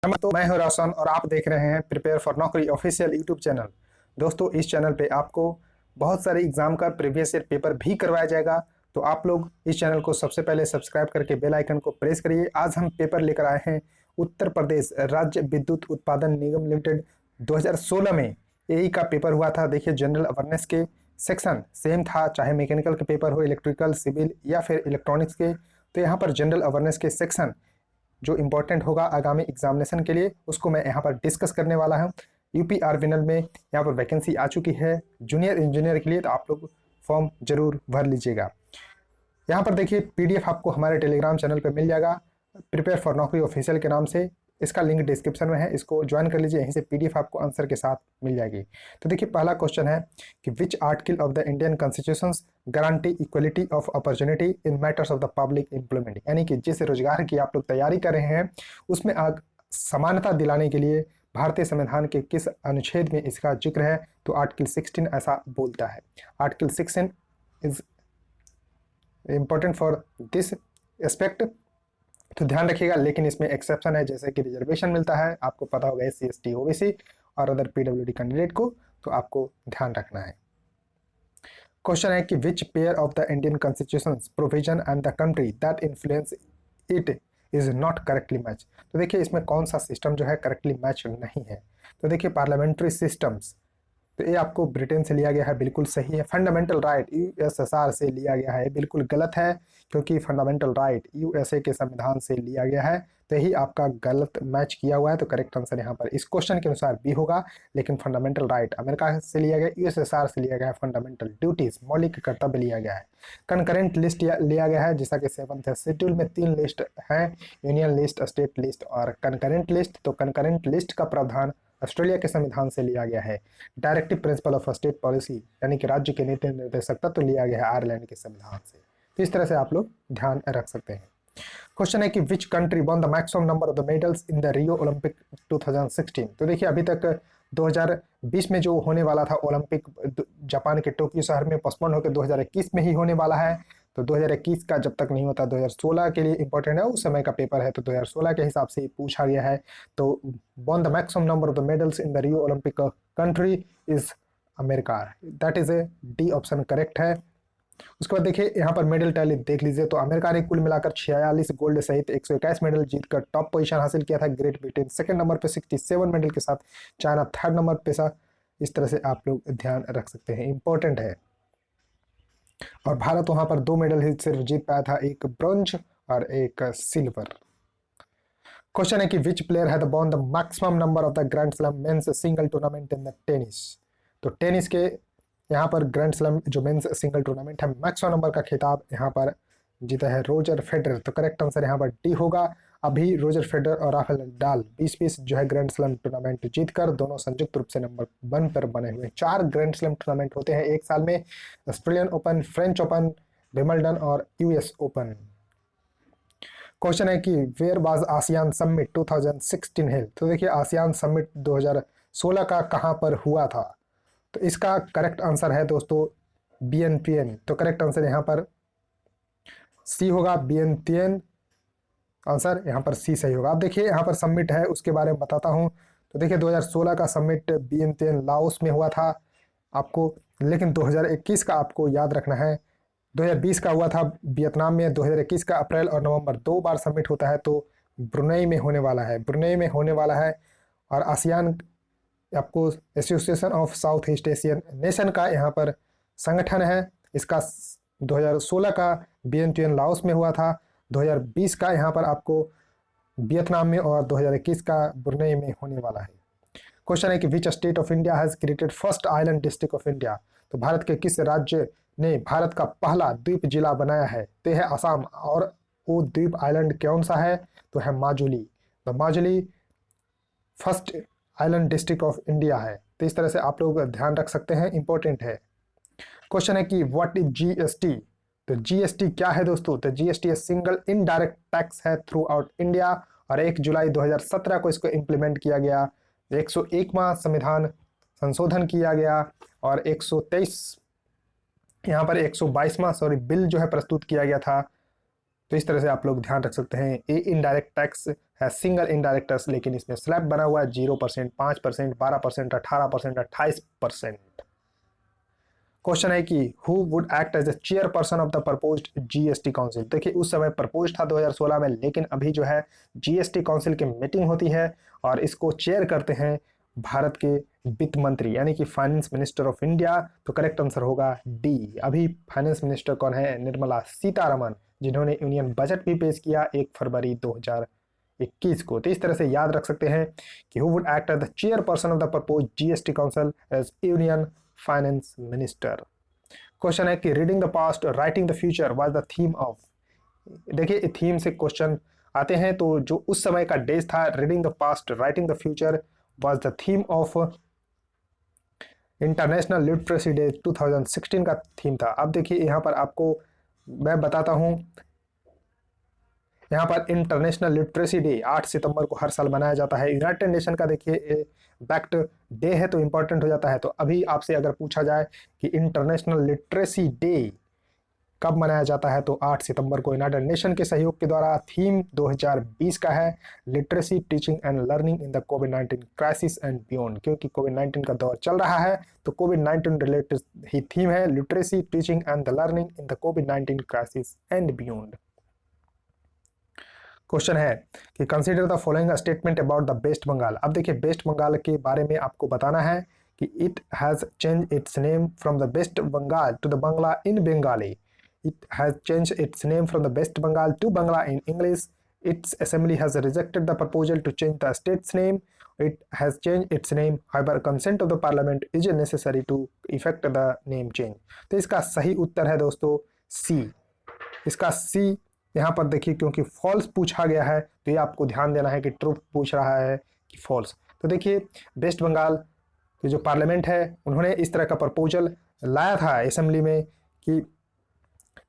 तो मैं हूं रोशन और आप देख रहे हैं प्रिपेयर फॉर नौकरी ऑफिशियल यूट्यूब चैनल। दोस्तों, इस चैनल पे आपको बहुत सारे एग्जाम का प्रीवियस ईयर पेपर भी करवाया जाएगा। तो आप लोग इस चैनल को सबसे पहले सब्सक्राइब करके बेल आइकन को प्रेस करिए। आज हम पेपर लेकर आए हैं उत्तर प्रदेश राज्य विद्युत उत्पादन निगम लिमिटेड 2016 में यही का पेपर हुआ था। देखिए, जनरल अवेयरनेस के सेक्शन सेम था, चाहे मैकेनिकल के पेपर हो, इलेक्ट्रिकल, सिविल या फिर इलेक्ट्रॉनिक्स के। तो यहाँ पर जनरल अवेयरनेस के सेक्शन जो इम्पोर्टेंट होगा आगामी एग्जामिनेशन के लिए, उसको मैं यहाँ पर डिस्कस करने वाला हूँ। यूपीआरवीएनएल में यहाँ पर वैकेंसी आ चुकी है जूनियर इंजीनियर के लिए, तो आप लोग फॉर्म जरूर भर लीजिएगा। यहाँ पर देखिए, पीडीएफ आपको हमारे टेलीग्राम चैनल पर मिल जाएगा, प्रिपेयर फॉर नौकरी ऑफिशियल के नाम से। इसका लिंक डिस्क्रिप्शन में है, इसको ज्वाइन कर लीजिए, यहीं से पीडीएफ आपको आंसर के साथ मिल जाएगी। तो देखिए, पहला क्वेश्चन है कि which article of the Indian constitution guarantee equality of opportunity in matters of the public employment, यानी कि जिस रोजगार की आप लोग तैयारी कर रहे हैं उसमें समानता दिलाने के लिए भारतीय संविधान के किस अनुच्छेद में इसका जिक्र है। तो आर्टिकल 16 ऐसा बोलता है। Article 16 is important for this aspect, तो ध्यान रखिएगा। लेकिन इसमें एक्सेप्शन है, जैसे कि रिजर्वेशन मिलता है, आपको पता होगा SC ST OBC और अदर PWD कैंडिडेट को, तो आपको ध्यान रखना है। क्वेश्चन है कि which pair of the Indian constitution provision and the country that influence it is not correctly match. तो देखिए, इसमें कौन सा सिस्टम जो है करेक्टली मैच नहीं है। तो देखिए, पार्लियामेंट्री सिस्टम्स, तो ये आपको ब्रिटेन से लिया गया है, बिल्कुल सही है। फंडामेंटल राइट USSR से लिया गया है, बिल्कुल गलत है, क्योंकि फंडामेंटल राइट USA के संविधान से लिया गया है। तो यही आपका गलत मैच किया हुआ है। तो करेक्ट आंसर यहाँ पर इस क्वेश्चन के अनुसार बी होगा। लेकिन फंडामेंटल राइट अमेरिका से लिया गया, USSR से लिया गया है। फंडामेंटल ड्यूटीज मौलिक कर्तव्य लिया गया है। कंकरेंट लिस्ट लिया गया है, जैसा कि 7th शेड्यूल में 3 लिस्ट है, यूनियन लिस्ट, स्टेट लिस्ट और कंकरेंट लिस्ट। तो कंकरेंट लिस्ट का प्रावधान ऑस्ट्रेलिया के संविधान से लिया गया है। Directive principle of state policy, यानी कि राज्य के नीति निर्देशक तत्व, तो लिया गया है आयरलैंड के संविधान से। तो इस तरह से आप लोग ध्यान रख सकते हैं। क्वेश्चन है कि which country won the maximum number of the medals in the Rio Olympic 2016। तो देखिए, अभी तक 2020 में जो होने वाला था ओलंपिक, जापान के टोक्यो शहर में पोस्टपोन होकर 2021 में ही होने वाला है। तो 2021 का जब तक नहीं होता, 2016 के लिए इंपॉर्टेंट है, उस समय का पेपर है, तो 2016 के हिसाब से पूछा गया है। तो won the maximum number of the medals in the Rio Olympic country is America. That is A D option correct है। उसके बाद देखिए, यहाँ पर मेडल टैली देख लीजिए। तो अमेरिका ने कुल मिलाकर 46 गोल्ड सहित 121 मेडल जीतकर टॉप पोजीशन हासिल किया था। ग्रेट ब्रिटेन सेकंड नंबर पे 67 मेडल के साथ, चाइना थर्ड नंबर पे था। इस तरह से आप लोग ध्यान रख सकते हैं, इंपॉर्टेंट है। और भारत वहां पर 2 मेडल ही सिर्फ जीत पाया था, एक ब्रॉन्ज और एक सिल्वर। क्वेश्चन है कि विच player had won the maximum number of the grand slam men's single tournament in the tennis. तो टेनिस के यहाँ पर ग्रैंड स्लैम जो मेंस सिंगल टूर्नामेंट है, मैक्सिमम नंबर का खिताब यहाँ पर जीता है रोजर फेडरर। तो करेक्ट आंसर यहाँ पर डी होगा। अभी रोजर फेडरर और राफेल नडाल 20-20 जो है ग्रैंड स्लैम टूर्नामेंट जीतकर दोनों संयुक्त रूप से नंबर 1 पर बने हुए हैं। 4 ग्रैंड स्लैम टूर्नामेंट होते हैं एक साल में, Australian Open, French Open, Wimbledon और US ओपन। क्वेश्चन है कि where was ASEAN summit 2016 held. तो देखिए, आसियान समिट 2016 का कहाँ पर हुआ था। तो इसका करेक्ट आंसर है दोस्तों BNPN। तो करेक्ट आंसर यहाँ पर सी होगा, BNPN। आंसर यहाँ पर सी सही होगा। अब देखिए, यहाँ पर समिट है, उसके बारे में बताता हूँ। तो देखिए, 2016 का समिट BNPN लाओस में हुआ था आपको, लेकिन 2021 का आपको याद रखना है। 2020 का हुआ था वियतनाम में, 2021 का अप्रैल और नवंबर 2 बार समिट होता है। तो ब्रुनेई में होने वाला है, ब्रुनेई में होने वाला है। और आसियान आपको association of south east Asian nation का यहाँ पर संगठन है। इसका 2016 का BNPN लाओस में हुआ था, 2020 का यहाँ पर आपको वियतनाम में और 2021 का ब्रुनेई में होने वाला है। क्वेश्चन है कि which state of India has created first island district of India. तो भारत के किस राज्य ने भारत का पहला द्वीप जिला बनाया है। तो है असम, और वो द्वीप आइलैंड कौन सा है, तो है माजुली। तो Majuli first island district of India है। तो इस तरह से आप लोग ध्यान रख सकते हैं, इंपॉर्टेंट है। क्वेश्चन है कि व्हाट इज GST। तो GST क्या है दोस्तों। तो GST सिंगल इनडायरेक्ट टैक्स है थ्रू आउट इंडिया, और 1 जुलाई 2017 को इसको इम्प्लीमेंट किया गया। 101वां संविधान संशोधन किया गया और 123 यहाँ पर 122वां बिल जो है प्रस्तुत किया गया था। तो इस तरह से आप लोग ध्यान रख सकते हैं। ये इनडायरेक्ट टैक्स है सिंगल इनडायरेक्टर्स, लेकिन इसमें स्लैब बना हुआ है 0%, 5%, 12%, 18%, 28%। क्वेश्चन है कि who would act as the chairperson of the proposed GST council. देखिए उस समय प्रपोज था 2016 में, लेकिन अभी जो है जीएसटी काउंसिल की मीटिंग होती है और इसको चेयर करते हैं भारत के वित्त मंत्री यानी कि फाइनेंस मिनिस्टर ऑफ इंडिया। तो करेक्ट आंसर होगा डी। अभी फाइनेंस मिनिस्टर कौन है? निर्मला सीतारमन, जिन्होंने यूनियन बजट भी पेश किया 1 फरवरी 2021 को। तो इस तरह से याद रख सकते हैं कि who would act as the chairperson of the proposed GST council as union finance minister. Question है कि reading the past writing the future was the theme of. देखिए थीम से क्वेश्चन आते हैं, तो जो उस समय का डेज था, reading the past writing the future was the theme of international literacy day 2016 का थीम था। अब देखिए यहाँ पर आपको मैं बताता हूँ, यहाँ पर इंटरनेशनल लिटरेसी डे 8 सितंबर को हर साल मनाया जाता है। यूनाइटेड नेशन का देखिए बैक्ट डे है तो इंपॉर्टेंट हो जाता है। तो अभी आपसे अगर पूछा जाए कि इंटरनेशनल लिटरेसी डे कब मनाया जाता है, तो 8 सितंबर को यूनाइटेड नेशन के सहयोग के द्वारा। थीम 2020 का है literacy teaching and learning in the कोविड-19 क्राइसिस एंड बियॉन्ड, क्योंकि कोविड-19 का दौर चल रहा है तो कोविड-19 रिलेटेड ही थीम है, literacy teaching and the learning in the कोविड-19 क्राइसिस एंड बियॉन्ड। क्वेश्चन है कि consider the following statement about the West Bengal. अब देखिए वेस्ट बंगाल के बारे में आपको बताना है कि it has change its name from the West Bengal to the Bangla in Bengali. It has change its name from the West Bengal to Bangla in English. Its assembly has rejected the proposal to change the state's name. It has change its name, however consent of the parliament is necessary to effect the name change. तो इसका सही उत्तर है दोस्तों सी। इसका सी यहाँ पर देखिए, क्योंकि फॉल्स पूछा गया है तो ये आपको ध्यान देना है कि ट्रू पूछ रहा है कि फॉल्स। तो देखिए वेस्ट बंगाल के जो पार्लियामेंट है उन्होंने इस तरह का प्रपोजल लाया था असेंबली में कि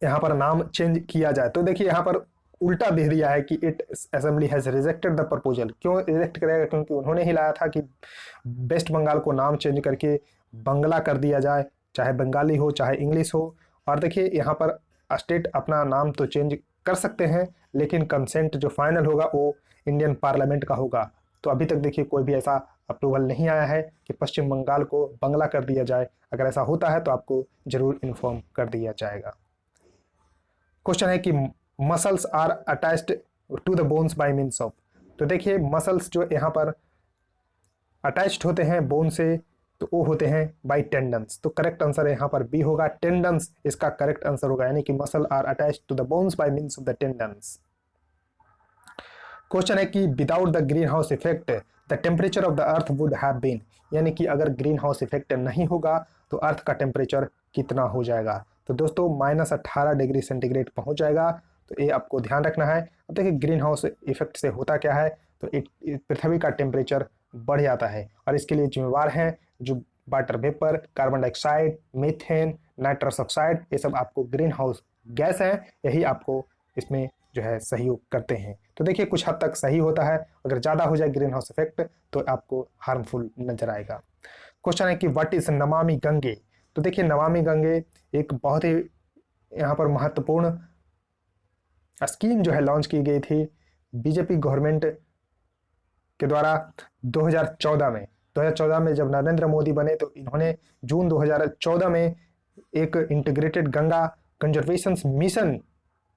यहाँ पर नाम चेंज किया जाए। तो देखिए यहाँ पर उल्टा दे दिया है कि it assembly has rejected the proposal. क्यों रिजेक्ट करेगा? क्योंकि उन्होंने ही लाया था कि वेस्ट बंगाल को नाम चेंज करके बंगला कर दिया जाए, चाहे बंगाली हो चाहे इंग्लिश हो। और देखिए यहाँ पर स्टेट अपना नाम तो चेंज कर सकते हैं, लेकिन कंसेंट जो फाइनल होगा वो इंडियन पार्लियामेंट का होगा। तो अभी तक देखिए कोई भी ऐसा अप्रूवल नहीं आया है कि पश्चिम बंगाल को बंगला कर दिया जाए। अगर ऐसा होता है तो आपको जरूर इन्फॉर्म कर दिया जाएगा। क्वेश्चन है कि muscles are attached to the bones by means of. तो देखिए मसल्स जो यहाँ पर अटैच्ड होते हैं बोन से, तो वो होते हैं बाय टेंडन्स। तो करेक्ट आंसर यहाँ पर बी होगा, टेंडन्स इसका करेक्ट आंसर होगा, यानी कि muscle are attached to the bones by means of the tendons. Question है कि without the green house effect the temperature of the earth would have been, यानी कि अगर ग्रीन हाउस इफेक्ट नहीं होगा तो अर्थ का टेम्परेचर कितना हो जाएगा। तो दोस्तों -18 डिग्री सेंटीग्रेड पहुंच जाएगा। तो ये आपको ध्यान रखना है। अब देखिए ग्रीन हाउस इफेक्ट से होता क्या है, तो पृथ्वी का टेम्परेचर बढ़ जाता है और इसके लिए जिम्मेवार हैं जो water vapour, carbon dioxide, methane, nitrous oxide, ये सब आपको ग्रीन हाउस गैस है, यही आपको इसमें जो है सहयोग करते हैं। तो देखिए कुछ हद तक सही होता है, अगर ज़्यादा हो जाए ग्रीन हाउस इफेक्ट तो आपको हार्मफुल नजर आएगा। क्वेश्चन है कि व्हाट इज नमामि गंगे। तो देखिए नमामि गंगे एक बहुत ही यहाँ पर महत्वपूर्ण स्कीम जो है लॉन्च की गई थी बीजेपी गवर्नमेंट के द्वारा 2014 में जब नरेंद्र मोदी बने तो इन्होंने जून 2014 में एक इंटीग्रेटेड गंगा कंजर्वेशन मिशन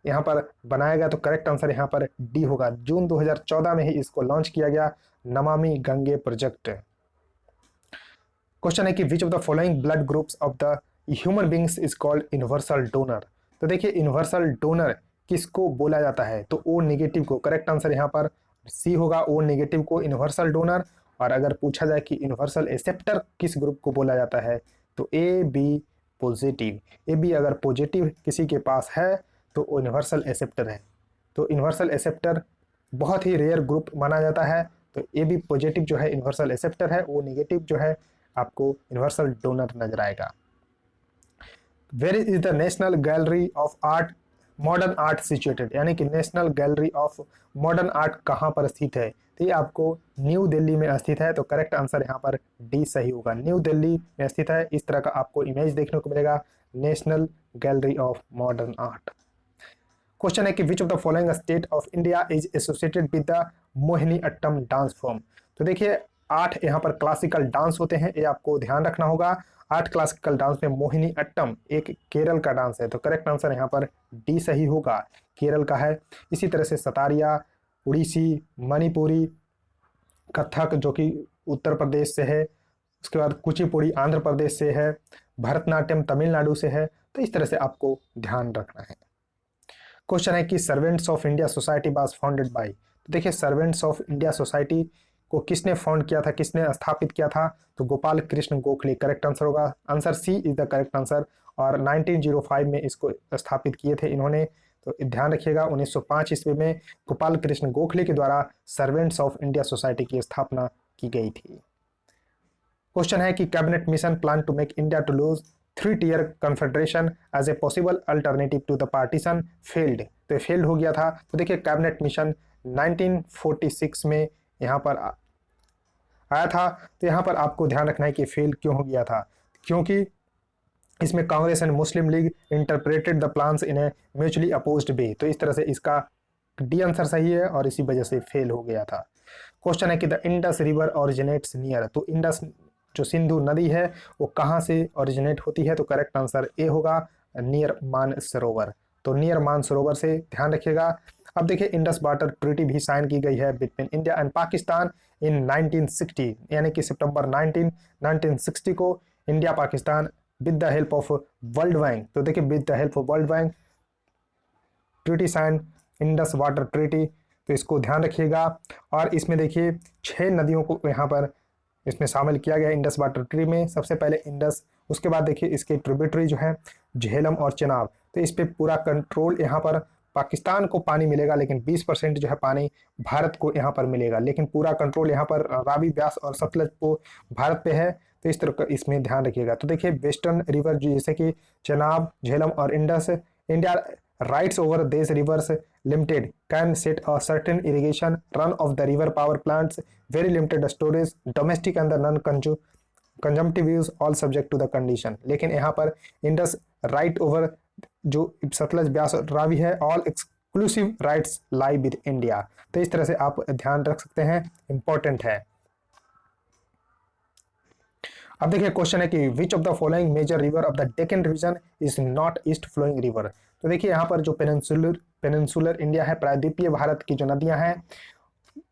यहाँ पर बनाया गया। तो करेक्ट आंसर यहाँ पर डी होगा, जून 2014 में ही इसको लॉन्च किया गया नमामि गंगे प्रोजेक्ट। क्वेश्चन है कि which of the following blood groups of the human beings is called universal donor. तो देखिए यूनिवर्सल डोनर किसको बोला जाता है, तो ओ नेगेटिव को। करेक्ट आंसर यहाँ पर सी होगा, ओ नेगेटिव को यूनिवर्सल डोनर। और अगर पूछा जाए कि यूनिवर्सल एक्सेप्टर किस ग्रुप को बोला जाता है, तो A B positive. A B अगर पॉजिटिव किसी के पास है तो यूनिवर्सल एक्सेप्टर है। तो यूनिवर्सल एक्सेप्टर बहुत ही रेयर ग्रुप माना जाता है। तो ए बी पॉजिटिव जो है यूनिवर्सल एक्सेप्टर है, वो नेगेटिव जो है आपको यूनिवर्सल डोनर नजर आएगा। Where is the national gallery of art modern art situated, यानी कि national gallery of modern art कहाँ पर स्थित है, तो ये आपको न्यू दिल्ली में स्थित है। तो करेक्ट आंसर यहाँ पर डी सही होगा, न्यू दिल्ली में स्थित है। इस तरह का आपको इमेज देखने को मिलेगा, national gallery of modern art. Question है कि which of the following state of India is associated with the Mohini Attam dance form. तो देखिए 8 यहाँ पर क्लासिकल डांस होते हैं, ये आपको ध्यान रखना होगा। 8 क्लासिकल डांस में मोहिनी अट्टम एक केरल का डांस है, तो करेक्ट आंसर यहाँ पर डी सही होगा, केरल का है। इसी तरह से सतारिया, उड़ीसी, मणिपुरी, कथक जो कि उत्तर प्रदेश से है, उसके बाद कुचिपुड़ी आंध्र प्रदेश से है, भरतनाट्यम तमिलनाडु से है। तो इस तरह से आपको ध्यान रखना है। क्वेश्चन है कि servants of India society was founded by. तो देखिए सर्वेंट्स ऑफ इंडिया सोसाइटी को किसने फाउंड किया था, किसने स्थापित किया था, तो गोपाल कृष्ण गोखले करेक्ट आंसर होगा। Answer C is the correct answer. और 1905 में इसको स्थापित किए थे इन्होंने। तो ध्यान रखिएगा 1905 ईस्वी में गोपाल कृष्ण गोखले के द्वारा सर्वेंट्स ऑफ इंडिया सोसाइटी की स्थापना की गई थी। क्वेश्चन है कि cabinet mission plan to make India to loose 3-tier confederation as a possible alternative to the partition failed. तो फेल्ड हो गया था। तो देखिए कैबिनेट मिशन 1946 में यहाँ पर आया था। तो यहाँ पर आपको ध्यान रखना है कि फेल क्यों हो गया था, क्योंकि इसमें Congress and Muslim League interpreted the plans in a mutually opposed way. तो इस तरह से इसका डी आंसर सही है और इसी वजह से फेल हो गया था। क्वेश्चन है कि the Indus river originates near. तो इंडस जो सिंधु नदी है वो कहाँ से ओरिजिनेट होती है, तो करेक्ट आंसर ए होगा, नियर मानसरोवर। तो नियर मानसरोवर से ध्यान रखिएगा। अब देखिए इंडस वाटर ट्रीटी भी साइन की गई है between India and Pakistan in 1960, यानी कि सितंबर 1960 को India Pakistan with the help of World Bank. तो देखिए with the help of World Bank treaty sign Indus water treaty. तो इसको ध्यान रखिएगा। और इसमें देखिए 6 नदियों को यहाँ पर इसमें शामिल किया गया इंडस वाटर ट्री में। सबसे पहले इंडस, उसके बाद देखिए इसके ट्रिब्यूटरी जो है झेलम और चेनाब। तो इस पे पूरा कंट्रोल यहाँ पर पाकिस्तान को पानी मिलेगा, लेकिन 20% जो है पानी भारत को यहाँ पर मिलेगा, लेकिन पूरा कंट्रोल यहाँ पर रावी, ब्यास और सतलज को भारत पे है। तो इस तरह का इसमें ध्यान रखिएगा। तो देखिए वेस्टर्न रिवर जैसे कि चेनाब, झेलम और Indus, India rights over these rivers limited can set a certain irrigation run of the river power plants, very limited storage, domestic and the non-consumptive use all subject to the condition। लेकिन यहाँ पर Indus right over जो सतलज, ब्यास और रावी है, all exclusive rights lie with India. तो इस तरह से आप ध्यान रख सकते हैं, इंपॉर्टेंट है। अब देखिए क्वेश्चन है कि which of the following major river of the Deccan region is not east flowing river. तो देखिए यहाँ पर जो पेनिनसुलर इंडिया है, प्रायद्वीपीय भारत की जो नदियां हैं,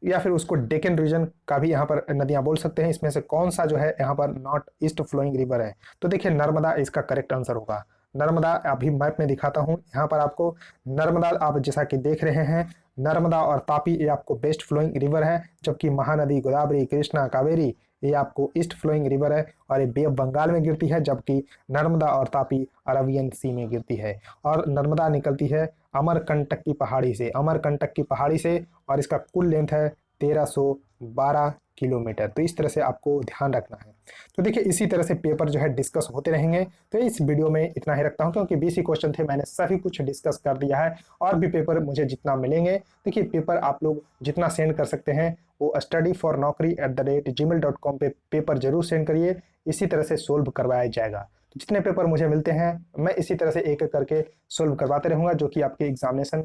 या फिर उसको डेक्कन रीजन का भी यहाँ पर नदियां बोल सकते हैं, इसमें से कौन सा जो है यहाँ पर नॉट ईस्ट फ्लोइंग रिवर है। तो देखिए नर्मदा इसका करेक्ट आंसर होगा। नर्मदा अभी मैप में दिखाता हूँ, यहाँ पर आपको नर्मदा आप जैसा कि देख रहे हैं, नर्मदा और तापी ये आपको वेस्ट फ्लोइंग रिवर है, जबकि महानदी, गोदावरी, कृष्णा, कावेरी ये आपको ईस्ट फ्लोइंग रिवर है और ये बे ऑफ बंगाल में गिरती है, जबकि नर्मदा और तापी अरबियन सी में गिरती है। और नर्मदा निकलती है अमरकंटक की पहाड़ी से, अमरकंटक की पहाड़ी से, और इसका कुल लेंथ है 1312 किलोमीटर। तो इस तरह से आपको ध्यान रखना है। तो देखिए इसी तरह से पेपर जो है डिस्कस होते रहेंगे। तो इस वीडियो में इतना ही रखता हूं, क्योंकि 20 ही क्वेश्चन थे, मैंने सभी कुछ डिस्कस कर दिया है। और भी पेपर मुझे जितना मिलेंगे, देखिए पेपर आप लोग जितना सेंड कर सकते हैं वो studyfornaukri@gmail.com पे पेपर जरूर सेंड करिए, इसी तरह से सोल्व करवाया जाएगा। तो जितने पेपर मुझे मिलते हैं मैं इसी तरह से एक एक करके सोल्व करवाते रहूँगा, जो कि आपके एग्जामिनेशन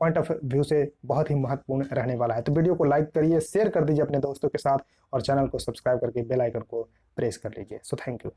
पॉइंट ऑफ व्यू से बहुत ही महत्वपूर्ण रहने वाला है। तो वीडियो को लाइक करिए, शेयर कर दीजिए अपने दोस्तों के साथ, और चैनल को सब्सक्राइब करके बेल आइकन को प्रेस कर लीजिए। So thank you.